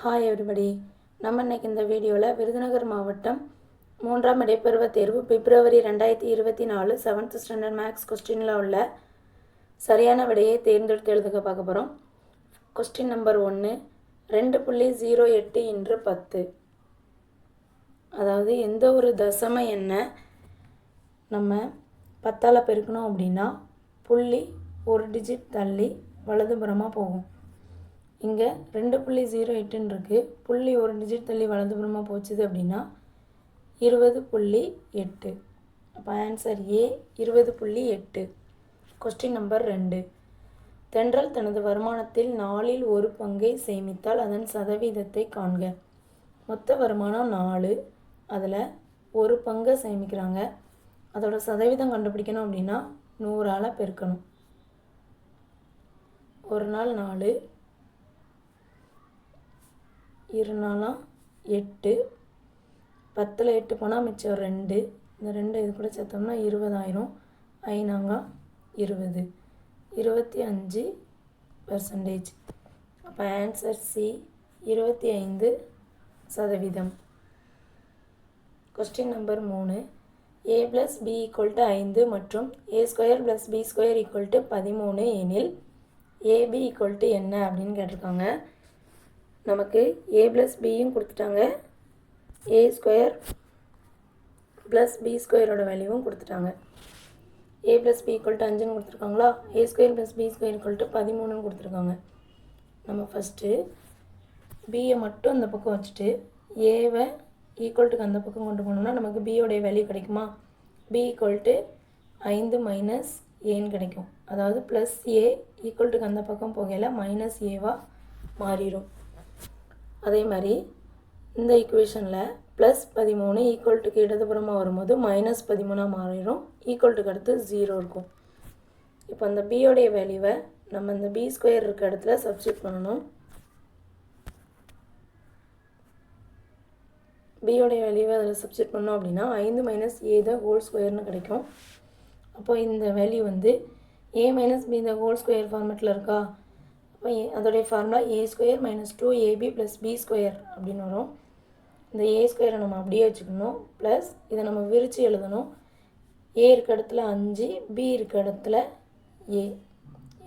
Hi everybody. நம்ம இன்றைக்கி இந்த வீடியோவில் விருதுநகர் மாவட்டம் 3ஆம் இடைப்பருவ தேர்வு பிப்ரவரி 2024 7th ஸ்டாண்டர்ட் மேக்ஸ் கொஸ்டினில் உள்ள சரியான விடையை தேர்ந்தெடுத்து எழுதுக பார்க்க போகிறோம். கொஸ்டின் நம்பர் 1, 2.08 இன்று 10. அதாவது எந்த ஒரு தசம எண்ணை நம்ம 10ஆல் பெருக்கணும் அப்படின்னா புள்ளி ஒரு டிஜிட் தள்ளி வலதுபுறமாக போகும். இங்கே 2.08 இருக்குது. புள்ளி ஒரு டிஜிட் தள்ளி வலதுபுறமாக போச்சுது அப்படின்னா 20.8. அப்போ ஆன்சர் ஏ 20.8. கொஸ்டின் நம்பர் 2, தென்றல் தனது வருமானத்தில் 4இல் ஒரு பங்கை சேமித்தால் அதன் சதவீதத்தை காண்க. மொத்த வருமானம் 4, அதில் ஒரு பங்கை சேமிக்கிறாங்க. அதோட சதவீதம் கண்டுபிடிக்கணும் அப்படின்னா 100ஆல் பெருக்கணும். ஒரு நாள் 4, 2 நாளாக 8, 10ல் 8 போனால் மிச்சம் 2. இந்த 2 இது கூட சேர்த்தோம்னா 20,000. 5 20, 25%. அப்போ answer C 25%. Question number 3, a + b = 5 மற்றும் a² + b² = 13 எனில் ab என்ன அப்படின்னு கேட்டிருக்காங்க. நமக்கு a + bயும் கொடுத்துட்டாங்க, a² + b² வேல்யூவும் கொடுத்துட்டாங்க. a + b = 5ன்னு கொடுத்துருக்காங்களா, a² + b² = 13ன்னு கொடுத்துருக்காங்க. நம்ம ஃபஸ்ட்டு பியை மட்டும் அந்த பக்கம் வச்சுட்டு ஏவை ஈக்குவல்ட்டுக்கு அந்த பக்கம் கொண்டு போனோம்னா நமக்கு பியோடைய வேல்யூ கிடைக்குமா. b = 5 - ஏன்னு கிடைக்கும். அதாவது +a ஈக்குவல்ட்டுக்கு அந்த பக்கம் போகையில் -ஏவாக மாறிடும். அதே மாதிரி இந்த ஈக்குவேஷனில் +13 ஈக்குவல்ட்டுக்கு இடதுபுறமாக வரும்போது -13 மாறிடும். ஈக்குவல்ட்டுக்கு அடுத்து 0 இருக்கும். இப்போ அந்த பியோடைய வேல்யூவை நம்ம இந்த b² இருக்க இடத்துல சப்ஸ்டியூட் பண்ணணும். பியோடைய வேல்யூவை அதில் சப்ஸ்டியூட் பண்ணோம் அப்படின்னா 5 - a² கிடைக்கும். அப்போ இந்த வேல்யூ வந்து a - b² ஃபார்மேட்டில் இருக்கா. அப்போ அதோடைய ஃபார்முலா a² - 2ab + b² அப்படின்னு வரும். இந்த a² நம்ம அப்படியே வச்சுக்கணும். ப்ளஸ் இதை நம்ம விரித்து எழுதணும். a இருக்க இடத்துல 5, b இருக்க இடத்துல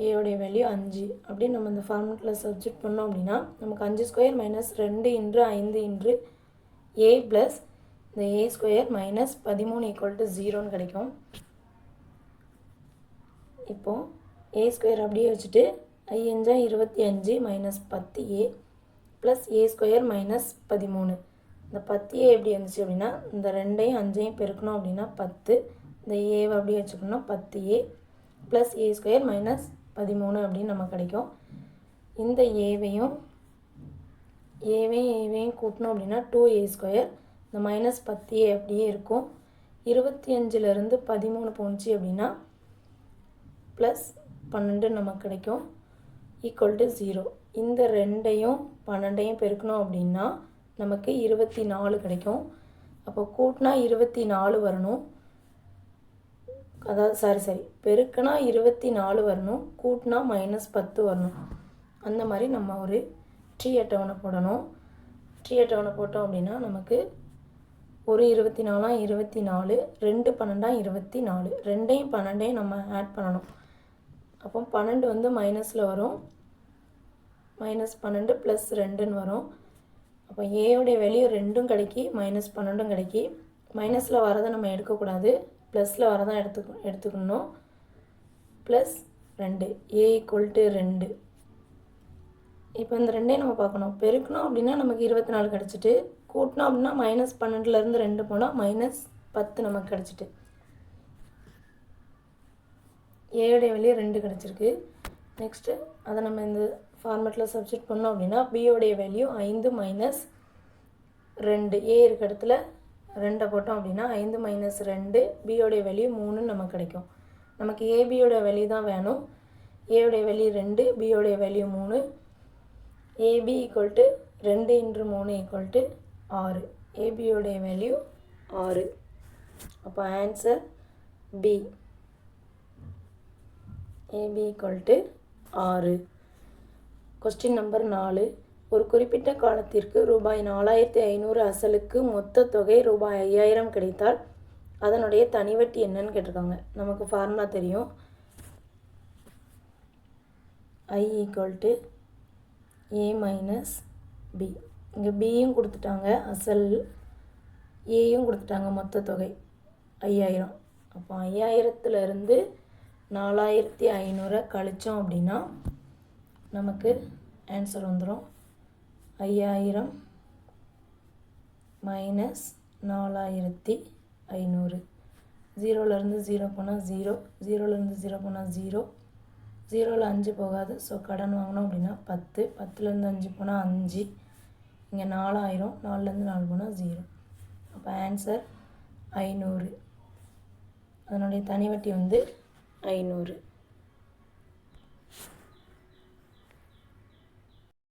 ஏயோடைய வேல்யூ 5 அப்படின்னு நம்ம இந்த ஃபார்மேட்டில் சப்ஸ்டியூட் பண்ணோம் அப்படின்னா நமக்கு 5² - 2 × 5 × a ப்ளஸ் இந்த a² - 13 = 0ன்னு கிடைக்கும். இப்போது a² அப்படியே வச்சுட்டு 5 × 25 - 10a ப்ளஸ் a² - 13. இந்த 10a எப்படி வந்துச்சு அப்படின்னா இந்த 2ஐயும் 5ஐயும் பெருக்கணும் அப்படின்னா 10. இந்த ஏவை அப்படியே வச்சுக்கணும் 10a ப்ளஸ் a² - 13 அப்படின்னு நமக்கு கிடைக்கும். இந்த ஏவையும் கூட்டணும் அப்படின்னா 2a². இந்த -10a அப்படியே இருக்கும். 25லேருந்து 13 போணுச்சு அப்படின்னா +12 நமக்கு கிடைக்கும். =0. இந்த 2ஐயும் 12ஐயும் பெருக்கணும் அப்படின்னா நமக்கு 24 கிடைக்கும். அப்போ கூட்டினா 24 வரணும். அதாவது பெருக்கினா 24 வரணும், கூட்டினா -10 வரணும். அந்த மாதிரி நம்ம ஒரு ட்ரீ அட்டவணை போடணும். ட்ரீ அட்டவணை போட்டோம் அப்படின்னா நமக்கு ஒரு 24 24, 2 12 24, 2ஐயும் 12ஐயும் நம்ம ஆட் பண்ணணும். அப்போ 12 வந்து மைனஸில் வரும், -12 + 2ன்னு வரும். அப்போ ஏயோடைய வேல்யூ 2ம் கிடைக்கி -12ம் கிடைக்கி. மைனஸில் வரதை நம்ம எடுக்கக்கூடாது, ப்ளஸில் வரதான் எடுத்துக்கணும். +2 a = 2. இப்போ இந்த 2ஐயும் நம்ம பார்க்கணும். பெருக்கணும் அப்படின்னா நமக்கு 24 கிடச்சிட்டு, கூட்டணும் அப்படின்னா -12லேருந்து 2 போனால் -10 நமக்கு கிடச்சிட்டு. ஏயோடைய வேல்யூ 2 கிடச்சிருக்கு. நெக்ஸ்ட்டு அதை நம்ம இந்த ஃபார்மேட்டில் சப்ஸ்டியூட் பண்ணோம் அப்படின்னா பியோடைய வேல்யூ 5 - 2. ஏ இருக்க இடத்துல 2 போட்டோம் அப்படின்னா 5 - 2, பியோடைய வேல்யூ 3ன்னு நமக்கு கிடைக்கும். நமக்கு ஏபியோட வேல்யூ தான் வேணும். ஏயோடைய வேல்யூ 2, பியோடைய வேல்யூ 3. ab = 2 × 3 = 6. ஏபியோடைய வேல்யூ 6. அப்போ answer B ab = 6. Question number 4, ஒரு குறிப்பிட்ட காலத்திற்கு ரூபாய் 4500 அசலுக்கு மொத்த தொகை ரூபாய் 5000 கிடைத்தால் அதனுடைய தனி வட்டி என்னன்னு கேட்டிருக்காங்க. நமக்கு ஃபார்முலா தெரியும். I = A - B. இங்கே பியும் கொடுத்துட்டாங்க அசல், ஏயும் கொடுத்துட்டாங்க மொத்த தொகை 5000. அப்போ 5000லேருந்து 4500 கழித்தோம் அப்படின்னா நமக்கு ஆன்சர் வந்துடும் 5000 - 4500. 0லேருந்து 0 போனால் 0, 0லேருந்து 0 போனால் 0, 0ல் 5 போகாது. ஸோ கடன் வாங்கினோம் அப்படின்னா 10, 10லேருந்து 5 போனால் 5, இங்கே 4000, 4லேருந்து 4 போனால் 0. அப்போ ஆன்சர் 500. அதனுடைய தனி வட்டி வந்து 500.